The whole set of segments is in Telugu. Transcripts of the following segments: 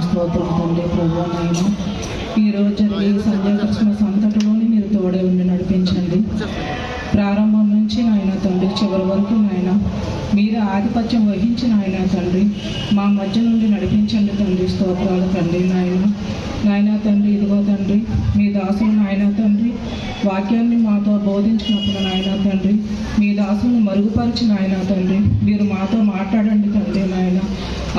స్తోత్రం తండ్రి. ప్రభు నాయన ఈరోజు జరిగే సంధ్యా క్రిస్మస్ అంతటిలోని మీరు తోడే ఉండి నడిపించండి. ప్రారంభం నుంచి నాయన తండ్రి చివరి వరకు నాయన మీరు ఆధిపత్యం వహించిన ఆయన తండ్రి మా మధ్య నుండి నడిపించండి తండ్రి. స్తోత్రాలు తండ్రి. నాయన తండ్రి ఇదిగో తండ్రి మీ దాసులు నాయన తండ్రి వాక్యాన్ని మాతో బోధించినప్పుడు నాయన తండ్రి మీ దాసులను మరుగుపరిచిన ఆయన తండ్రి మీరు మాతో మాట్లాడండి తండ్రి. నాయన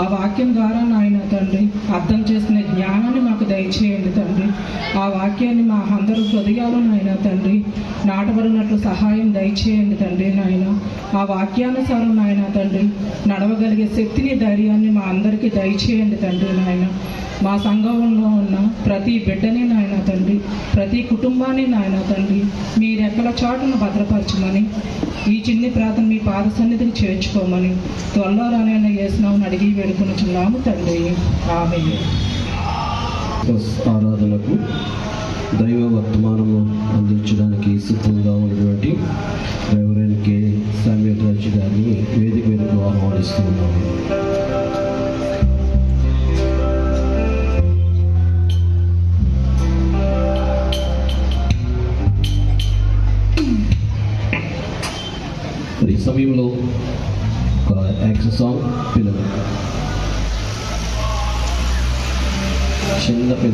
ఆ వాక్యం ద్వారా నాయన తండ్రి అర్థం చేసుకునే జ్ఞానాన్ని మాకు దయచేయండి తండ్రి. ఆ వాక్యాన్ని మా అందరూ హృదయాలు నాయన తండ్రి నాటబడినట్లు సహాయం దయచేయండి తండ్రి. నాయన ఆ వాక్యానుసారం నాయన తండ్రి నడవగలిగే శక్తిని ధైర్యాన్ని మా అందరికీ దయచేయండి తండ్రి. నాయన మా సంఘంలో ఉన్న ప్రతి బిడ్డని నాయన తండ్రి ప్రతి కుటుంబాన్ని నాయన తండ్రి మీరెక్కల చాటును భద్రపరచమని ఈ చిన్ని ప్రార్థన మీ పాద సన్నిధిని చేర్చుకోమని త్వరలో రానైనా యేసునామమున అడిగి వేడుకొనుచున్నాము తండ్రి. ఆమేన్. ఆరాధనకు దైవ వర్తమానము అందించడానికి సిద్ధంగా ఉన్నటువంటి రెవరెండ్ కె శామ్యూల్ రాజు గారిని వేదిక మీదకు ఆహ్వానిస్తున్నాము. ఈ సమయంలో ఒక యాక్షన్ సాంగ్ పిల్లలు చిన్న